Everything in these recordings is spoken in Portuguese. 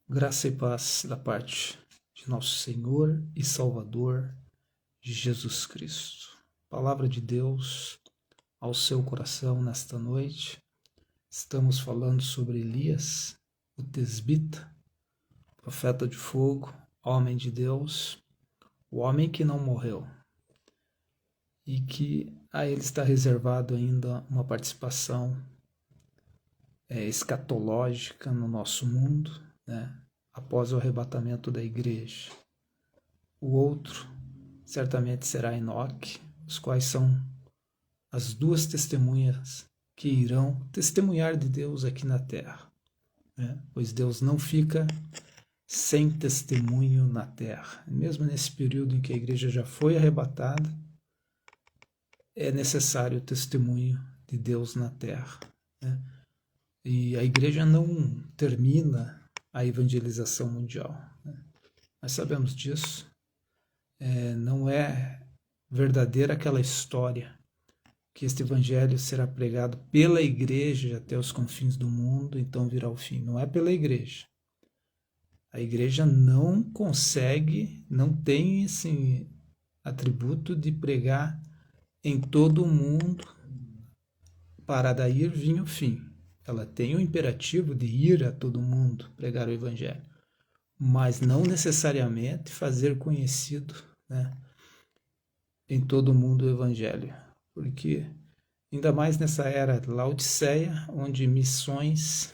Graça e paz da parte de nosso Senhor e Salvador Jesus Cristo. Palavra de Deus ao seu coração nesta noite. Estamos falando sobre Elias, o tesbita, profeta de fogo, homem de Deus, o homem que não morreu e que a ele está reservado ainda uma participação escatológica no nosso mundo, né? Após o arrebatamento da igreja. O outro certamente será Enoque, os quais são as duas testemunhas que irão testemunhar de Deus aqui na terra, né? Pois Deus não fica sem testemunho na terra. Mesmo nesse período em que a igreja já foi arrebatada, é necessário o testemunho de Deus na terra, né? E a igreja não termina a evangelização mundial, né? Nós sabemos disso. Não é verdadeira aquela história que este evangelho será pregado pela igreja até os confins do mundo, então virá o fim. Não é pela igreja. A igreja não consegue, não tem esse atributo de pregar em todo o mundo para daí vir o fim. Ela tem o imperativo de ir a todo mundo pregar o evangelho, mas não necessariamente fazer conhecido, né, em todo mundo o evangelho, porque ainda mais nessa era Laodiceia, onde missões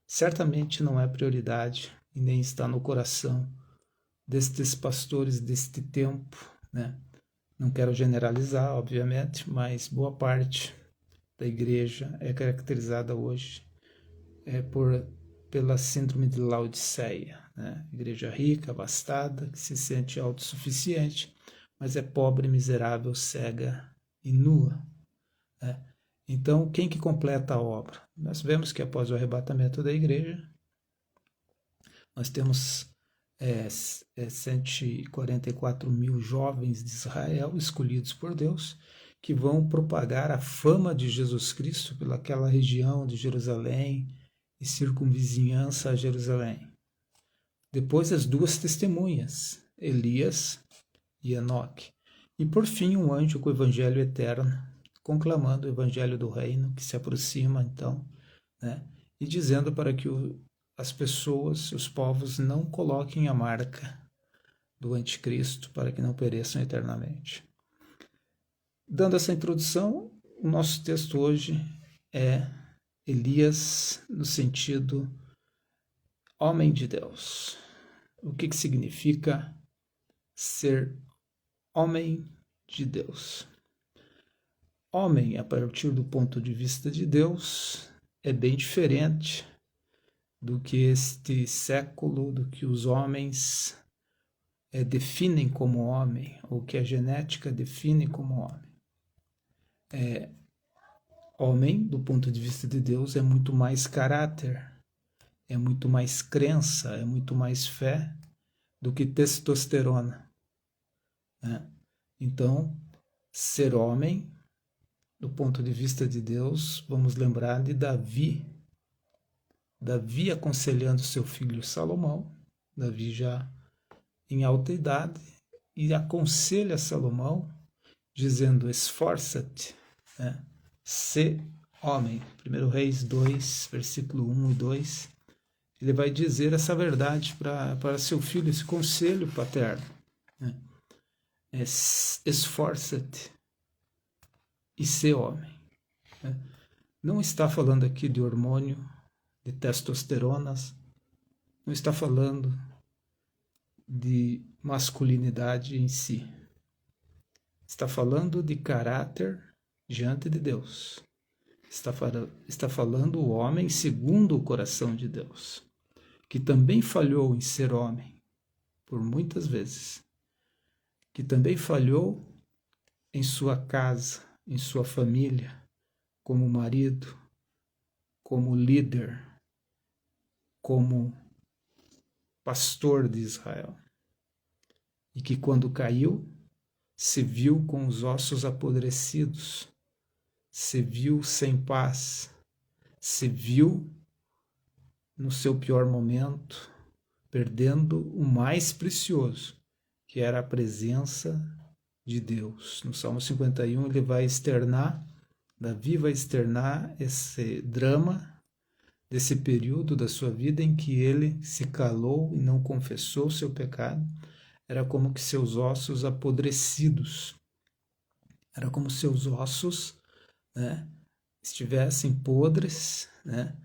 certamente não é prioridade e nem está no coração destes pastores deste tempo, né? Não quero generalizar, obviamente, mas boa parte da igreja é caracterizada hoje pela síndrome de Laodiceia, né? Igreja rica, abastada, que se sente autossuficiente, mas é pobre, miserável, cega e nua, né? Então, quem que completa a obra? Nós vemos que após o arrebatamento da igreja, nós temos 144 mil jovens de Israel escolhidos por Deus, que vão propagar a fama de Jesus Cristo pelaquela região de Jerusalém e circunvizinhança a Jerusalém. Depois as duas testemunhas, Elias e Enoque. E por fim um anjo com o evangelho eterno, conclamando o evangelho do reino que se aproxima então, né? E dizendo para que as pessoas, os povos não coloquem a marca do anticristo para que não pereçam eternamente. Dando essa introdução, o nosso texto hoje é Elias no sentido homem de Deus. O que significa ser homem de Deus? Homem, a partir do ponto de vista de Deus, é bem diferente do que este século, do que os homens definem como homem, ou que a genética define como homem. Homem, do ponto de vista de Deus, é muito mais caráter, é muito mais crença, é muito mais fé do que testosterona, né? Então, ser homem, do ponto de vista de Deus, vamos lembrar de Davi. Davi aconselhando seu filho Salomão, Davi já em alta idade, e aconselha Salomão, dizendo, esforça-te, né? Sê homem. 1 Reis 2, versículo 1 e 2, ele vai dizer essa verdade para seu filho, esse conselho paterno, né? Esforça-te e sê homem, né? Não está falando aqui de hormônio, de testosteronas, não está falando de masculinidade em si. Está falando de caráter diante de Deus. Está falando o homem segundo o coração de Deus, que também falhou em ser homem por muitas vezes, que também falhou em sua casa, em sua família, como marido, como líder, como pastor de Israel, e que quando caiu, se viu com os ossos apodrecidos, se viu sem paz, se viu no seu pior momento, perdendo o mais precioso, que era a presença de Deus. No Salmo 51 ele vai externar, Davi vai externar esse drama desse período da sua vida em que ele se calou e não confessou o seu pecado. Era como que seus ossos apodrecidos, era como seus ossos, né, estivessem podres, né?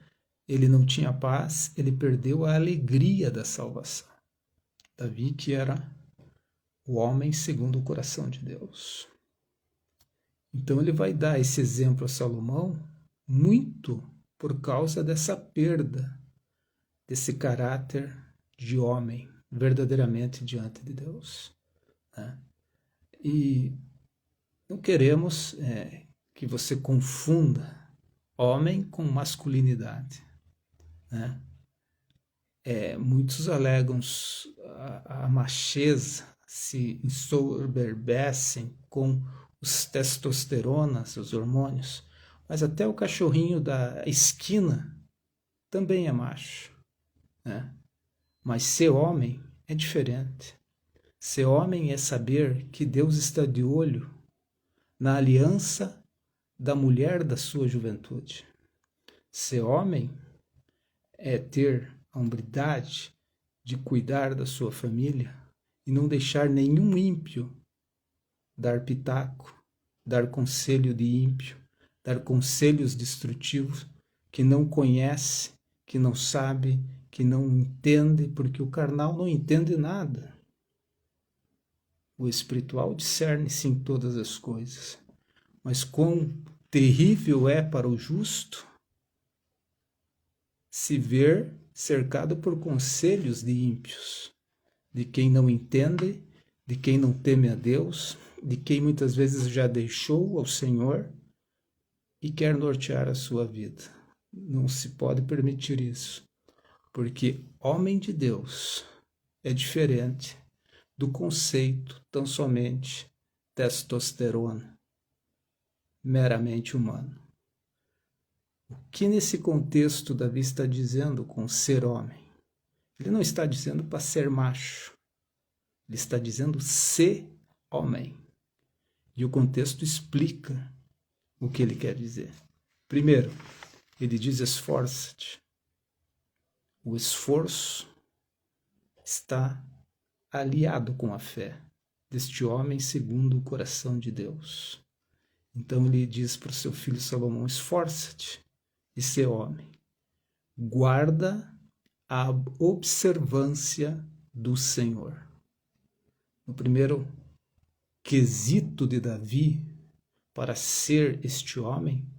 Ele não tinha paz, ele perdeu a alegria da salvação. Davi, que era o homem segundo o coração de Deus. Então ele vai dar esse exemplo a Salomão muito por causa dessa perda, desse caráter de homem verdadeiramente diante de Deus, né? E não queremos que você confunda homem com masculinidade, né? Muitos alegam a macheza, se ensoberbecem com os testosteronas, os hormônios, mas até o cachorrinho da esquina também é macho, né? Mas ser homem é diferente. Ser homem é saber que Deus está de olho na aliança da mulher da sua juventude. Ser homem é ter a hombridade de cuidar da sua família e não deixar nenhum ímpio dar pitaco, dar conselho de ímpio, dar conselhos destrutivos que não conhece, que não sabe, que não entende, porque o carnal não entende nada. O espiritual discerne-se em todas as coisas, mas quão terrível é para o justo se ver cercado por conselhos de ímpios, de quem não entende, de quem não teme a Deus, de quem muitas vezes já deixou ao Senhor e quer nortear a sua vida. Não se pode permitir isso, porque homem de Deus é diferente do conceito tão somente testosterona, meramente humano. O que nesse contexto Davi está dizendo com ser homem? Ele não está dizendo para ser macho, ele está dizendo ser homem. E o contexto explica o que ele quer dizer. Primeiro, ele diz esforça-te. O esforço está aliado com a fé deste homem segundo o coração de Deus. Então ele diz para o seu filho Salomão, esforça-te e ser homem. Guarda a observância do Senhor. No primeiro quesito de Davi para ser este homem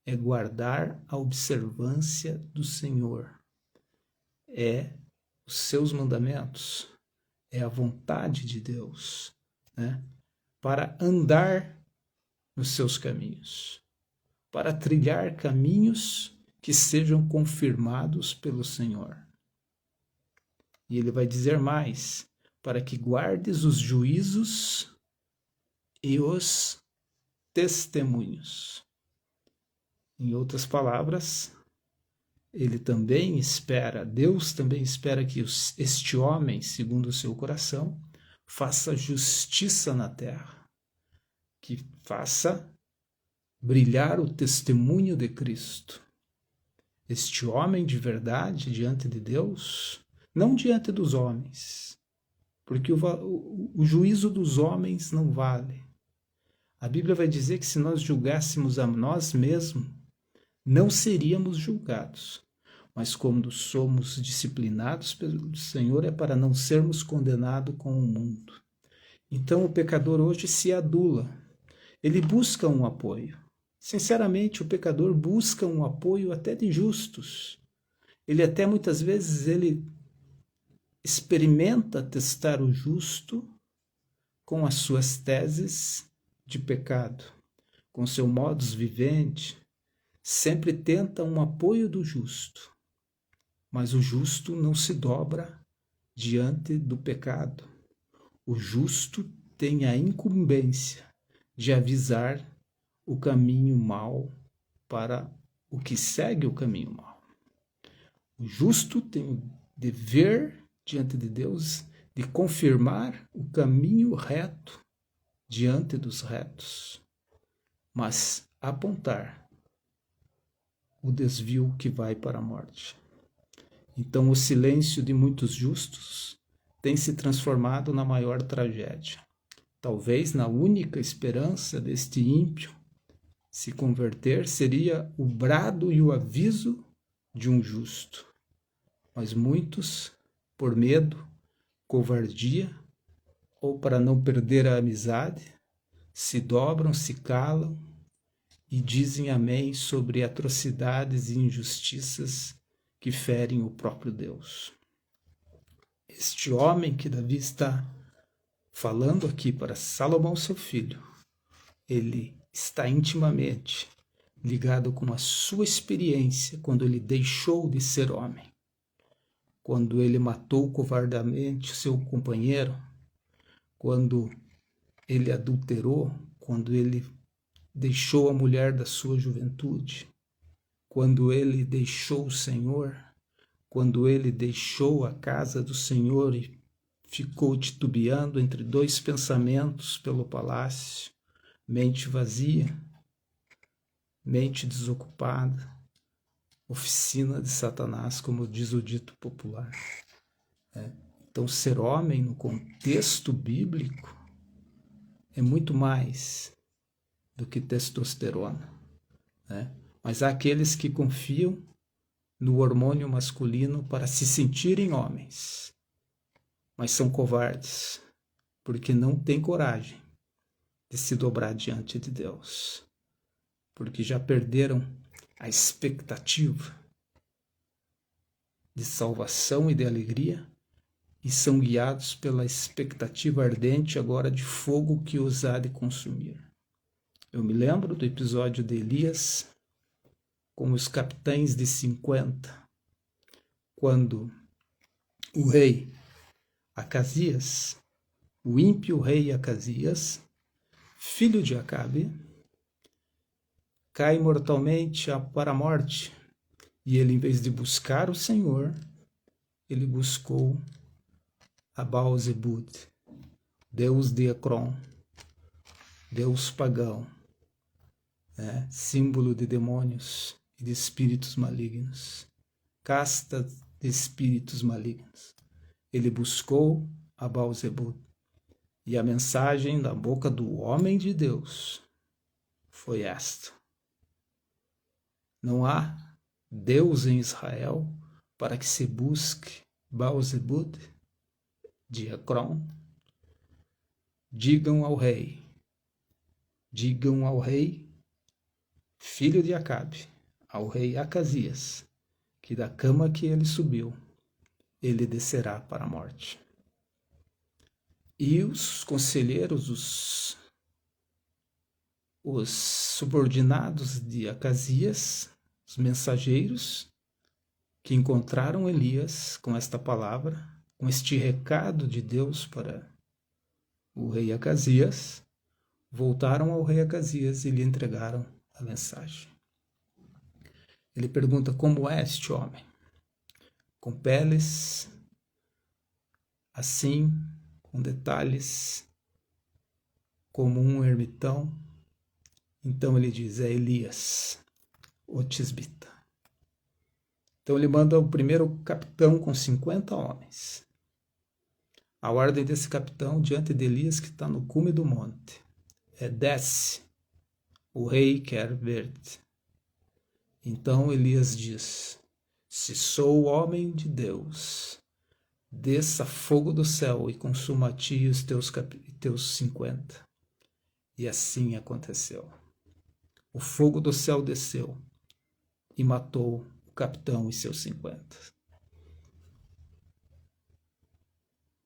é guardar a observância do Senhor. É os seus mandamentos, é a vontade de Deus, né? Para andar nos seus caminhos, para trilhar caminhos que sejam confirmados pelo Senhor. E ele vai dizer mais, para que guardes os juízos e os testemunhos. Em outras palavras, ele também espera, Deus também espera que este homem, segundo o seu coração, faça justiça na terra, que faça brilhar o testemunho de Cristo. Este homem de verdade diante de Deus, não diante dos homens, porque o juízo dos homens não vale. A Bíblia vai dizer que se nós julgássemos a nós mesmos, não seríamos julgados. Mas como somos disciplinados pelo Senhor, é para não sermos condenados com o mundo. Então o pecador hoje se adula. Ele busca um apoio. Sinceramente, o pecador busca um apoio até de justos. Ele até muitas vezes ele experimenta testar o justo com as suas teses de pecado, com seu modus vivendi, sempre tenta um apoio do justo. Mas o justo não se dobra diante do pecado. O justo tem a incumbência de avisar o caminho mau para o que segue o caminho mau. O justo tem o dever diante de Deus, de confirmar o caminho reto diante dos retos, mas apontar o desvio que vai para a morte. Então, o silêncio de muitos justos tem se transformado na maior tragédia. Talvez na única esperança deste ímpio se converter seria o brado e o aviso de um justo. Mas muitos, por medo, covardia ou para não perder a amizade, se dobram, se calam e dizem amém sobre atrocidades e injustiças que ferem o próprio Deus. Este homem que Davi está falando aqui para Salomão, seu filho, ele está intimamente ligado com a sua experiência quando ele deixou de ser homem, quando ele matou covardemente seu companheiro, quando ele adulterou, quando ele deixou a mulher da sua juventude, quando ele deixou o Senhor, quando ele deixou a casa do Senhor e ficou titubeando entre dois pensamentos pelo palácio, mente vazia, mente desocupada, oficina de Satanás, como diz o dito popular. Então, ser homem no contexto bíblico é muito mais do que testosterona, né? Mas há aqueles que confiam no hormônio masculino para se sentirem homens, mas são covardes, porque não têm coragem de se dobrar diante de Deus, porque já perderam a expectativa de salvação e de alegria e são guiados pela expectativa ardente agora de fogo que os há de consumir. Eu me lembro do episódio de Elias com os capitães de 50, quando o rei Acasias, o ímpio rei Acasias, filho de Acabe, cai mortalmente para a morte, e ele, em vez de buscar o Senhor, ele buscou a Baal-zebub, deus de Ecrom, deus pagão, símbolo de demônios e de espíritos malignos, casta de espíritos malignos. Ele buscou a Baal-zebub, e a mensagem da boca do homem de Deus foi esta: não há Deus em Israel para que se busque Baal-zebub de Ecrom. Digam ao rei, filho de Acabe, ao rei Acasias, que da cama que ele subiu, ele descerá para a morte. E os conselheiros, os subordinados de Acasias, os mensageiros, que encontraram Elias com esta palavra, com este recado de Deus para o rei Acasias, voltaram ao rei Acasias e lhe entregaram a mensagem. Ele pergunta: como é este homem? Com peles assim, com detalhes, como um ermitão. Então ele diz: é Elias, o tisbita. Então ele manda o primeiro capitão com 50 homens. A ordem desse capitão diante de Elias, que está no cume do monte, é: desce, o rei quer ver-te. Então Elias diz: se sou homem de Deus, desça fogo do céu e consuma a ti os teus 50. E assim aconteceu. O fogo do céu desceu e matou o capitão e seus 50.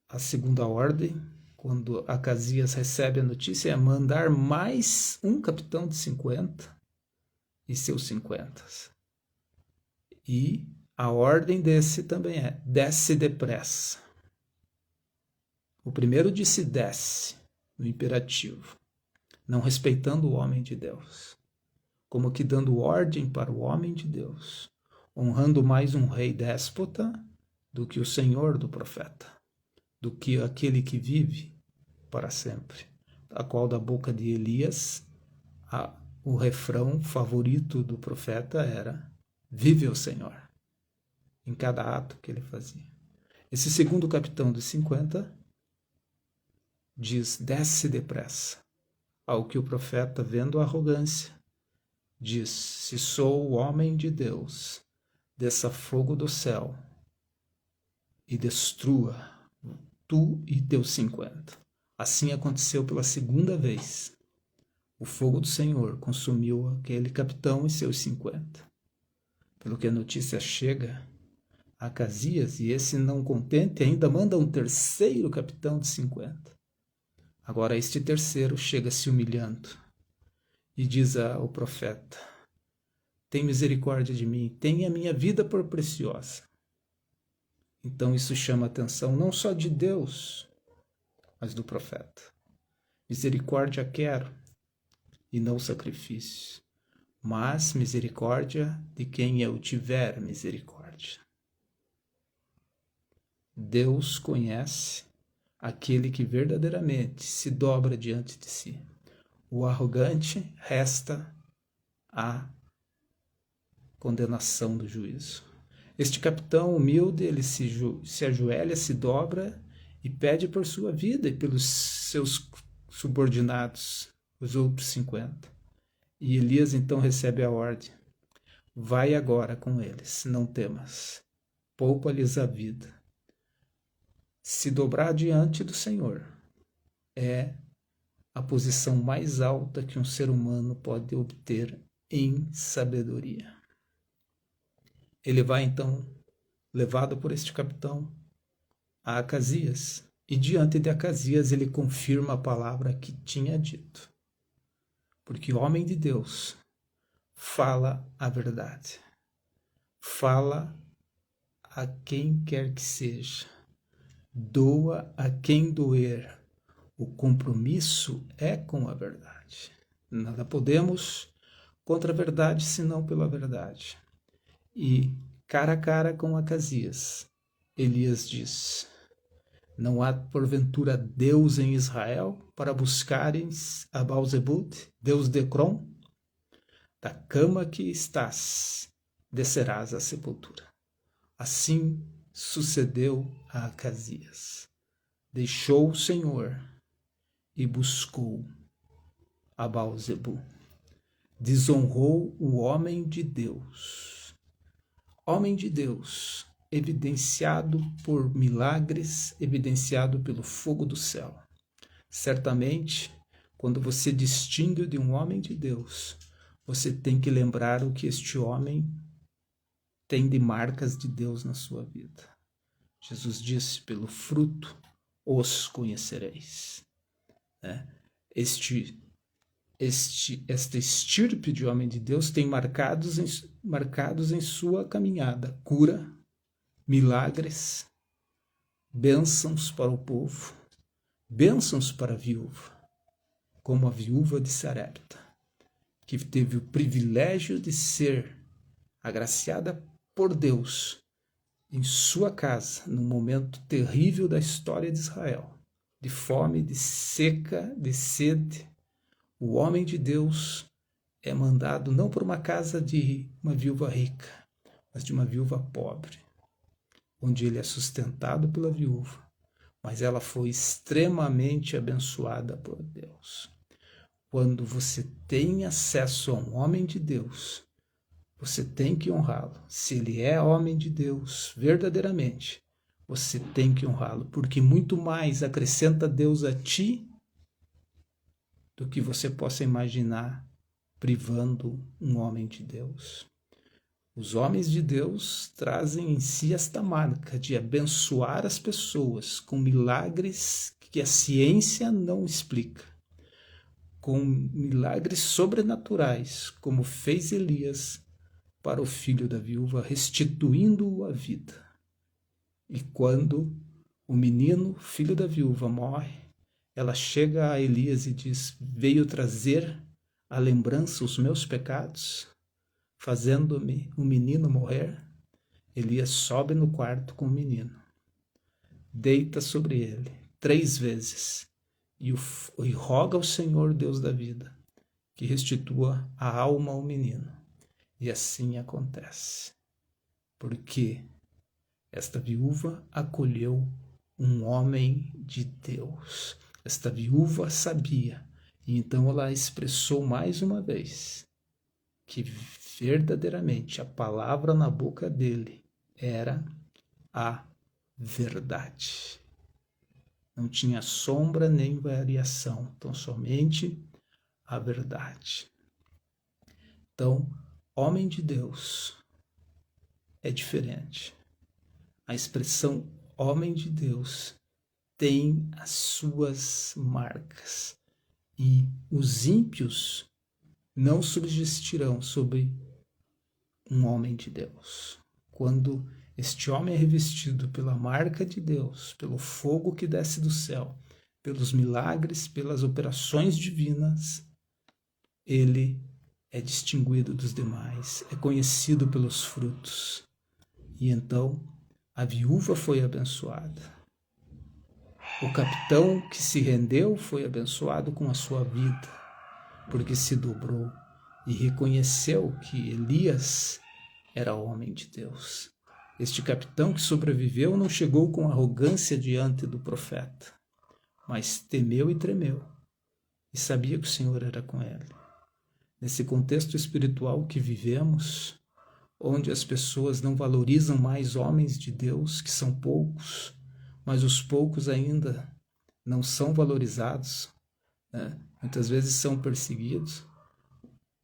A segunda ordem, quando Acasias recebe a notícia, é mandar mais um capitão de 50 e seus 50. E a ordem desse também é: desce depressa. O primeiro disse desce, no imperativo, não respeitando o homem de Deus, como que dando ordem para o homem de Deus, honrando mais um rei déspota do que o Senhor do profeta, do que aquele que vive para sempre, a qual da boca de Elias o refrão favorito do profeta era: vive o Senhor, em cada ato que ele fazia. Esse segundo capitão dos 50 diz: desce depressa. Ao que o profeta, vendo a arrogância, diz: se sou o homem de Deus, desça fogo do céu e destrua tu e teus 50. Assim aconteceu pela segunda vez. O fogo do Senhor consumiu aquele capitão e seus 50. Pelo que a notícia chega a Acasias, e esse, não contente, ainda manda um terceiro capitão de 50. Agora este terceiro chega se humilhando e diz ao profeta: tem misericórdia de mim, tenha a minha vida por preciosa. Então isso chama a atenção não só de Deus, mas do profeta. Misericórdia quero, e não sacrifício, mas misericórdia de quem eu tiver misericórdia. Deus conhece aquele que verdadeiramente se dobra diante de si. O arrogante resta a condenação do juízo. Este capitão humilde, ele se ajoelha, se dobra e pede por sua vida e pelos seus subordinados, os outros 50. E Elias então recebe a ordem: vai agora com eles, não temas, poupa-lhes a vida. Se dobrar diante do Senhor é a posição mais alta que um ser humano pode obter em sabedoria. Ele vai então, levado por este capitão, a Acasias, e diante de Acasias ele confirma a palavra que tinha dito. Porque o homem de Deus fala a verdade, fala a quem quer que seja, doa a quem doer. O compromisso é com a verdade. Nada podemos contra a verdade senão pela verdade. E cara a cara com Acasias, Elias diz: não há porventura Deus em Israel para buscares a Baal-zebub, Deus de Ecrom? Da cama que estás, descerás à sepultura. Assim sucedeu a Acasias. Deixou o Senhor e buscou a Baal-zebub. Desonrou o homem de Deus. Homem de Deus, evidenciado por milagres, evidenciado pelo fogo do céu. Certamente, quando você distingue de um homem de Deus, você tem que lembrar o que este homem tem de marcas de Deus na sua vida. Jesus disse: pelo fruto os conhecereis. Esta estirpe de homem de Deus tem marcados em sua caminhada cura, milagres, bênçãos para o povo, bênçãos para a viúva, como a viúva de Sarepta, que teve o privilégio de ser agraciada por Deus em sua casa, num momento terrível da história de Israel, de fome, de seca, de sede. O homem de Deus é mandado não por uma casa de uma viúva rica, mas de uma viúva pobre, onde ele é sustentado pela viúva, mas ela foi extremamente abençoada por Deus. Quando você tem acesso a um homem de Deus, você tem que honrá-lo. Se ele é homem de Deus verdadeiramente, você tem que honrá-lo, porque muito mais acrescenta Deus a ti do que você possa imaginar privando um homem de Deus. Os homens de Deus trazem em si esta marca de abençoar as pessoas com milagres que a ciência não explica, com milagres sobrenaturais, como fez Elias para o filho da viúva, restituindo-o à vida. E quando o menino, filho da viúva, morre, ela chega a Elias e diz: veio trazer à lembrança os meus pecados, fazendo-me o menino morrer. Elias sobe no quarto com o menino, deita sobre ele 3 vezes e roga ao Senhor, Deus da vida, que restitua a alma ao menino. E assim acontece, porque esta viúva acolheu um homem de Deus. Esta viúva sabia, e então ela expressou mais uma vez que verdadeiramente a palavra na boca dele era a verdade. Não tinha sombra nem variação, então somente a verdade. Então, homem de Deus é diferente. A expressão homem de Deus tem as suas marcas, e os ímpios não subsistirão sobre um homem de Deus. Quando este homem é revestido pela marca de Deus, pelo fogo que desce do céu, pelos milagres, pelas operações divinas, ele é distinguido dos demais, é conhecido pelos frutos. E então a viúva foi abençoada. O capitão que se rendeu foi abençoado com a sua vida, porque se dobrou e reconheceu que Elias era homem de Deus. Este capitão que sobreviveu não chegou com arrogância diante do profeta, mas temeu e tremeu, e sabia que o Senhor era com ele. Nesse contexto espiritual que vivemos, onde as pessoas não valorizam mais homens de Deus, que são poucos, mas os poucos ainda não são valorizados, né? Muitas vezes são perseguidos.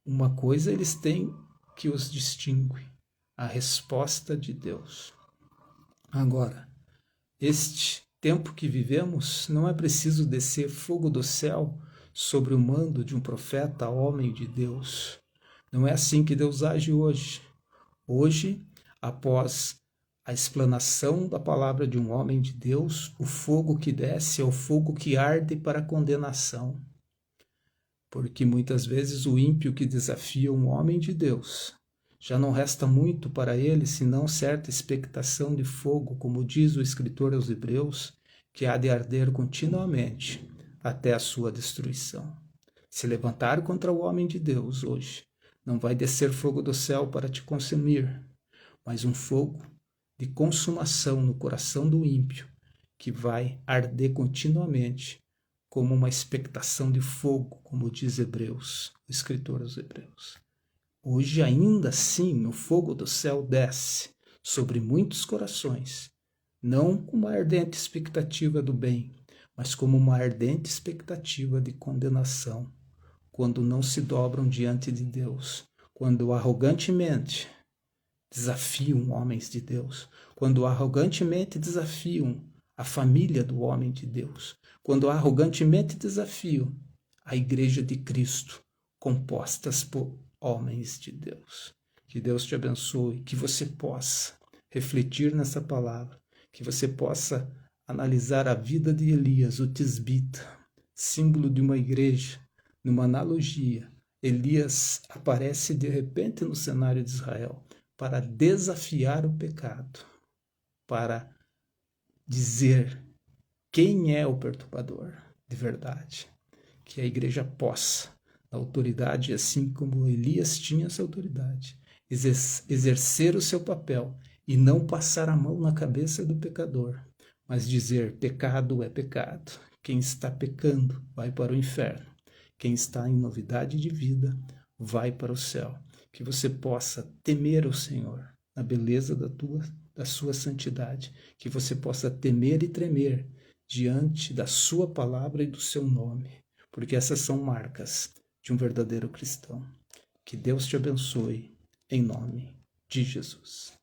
Uma coisa eles têm que os distingue: a resposta de Deus. Agora, este tempo que vivemos, não é preciso descer fogo do céu sobre o mando de um profeta, homem de Deus. Não é assim que Deus age hoje. Hoje, após a explanação da palavra de um homem de Deus, o fogo que desce é o fogo que arde para a condenação. Porque muitas vezes o ímpio que desafia um homem de Deus, já não resta muito para ele senão certa expectação de fogo, como diz o escritor aos Hebreus, que há de arder continuamente até a sua destruição. Se levantar contra o homem de Deus hoje, não vai descer fogo do céu para te consumir, mas um fogo de consumação no coração do ímpio, que vai arder continuamente, como uma expectação de fogo, como diz Hebreus, o escritor aos Hebreus. Hoje ainda assim o fogo do céu desce sobre muitos corações, não com uma ardente expectativa do bem, mas como uma ardente expectativa de condenação, quando não se dobram diante de Deus, quando arrogantemente desafiam homens de Deus, quando arrogantemente desafiam a família do homem de Deus, quando arrogantemente desafiam a igreja de Cristo, compostas por homens de Deus. Que Deus te abençoe, que você possa refletir nessa palavra, que você possa analisar a vida de Elias, o tisbita, símbolo de uma igreja. Numa analogia, Elias aparece de repente no cenário de Israel para desafiar o pecado, para dizer quem é o perturbador de verdade. Que a igreja possa, a autoridade, assim como Elias tinha essa autoridade, exercer o seu papel e não passar a mão na cabeça do pecador, mas dizer: pecado é pecado. Quem está pecando vai para o inferno. Quem está em novidade de vida vai para o céu. Que você possa temer o Senhor na beleza da sua santidade. Que você possa temer e tremer diante da sua palavra e do seu nome, porque essas são marcas de um verdadeiro cristão. Que Deus te abençoe, em nome de Jesus.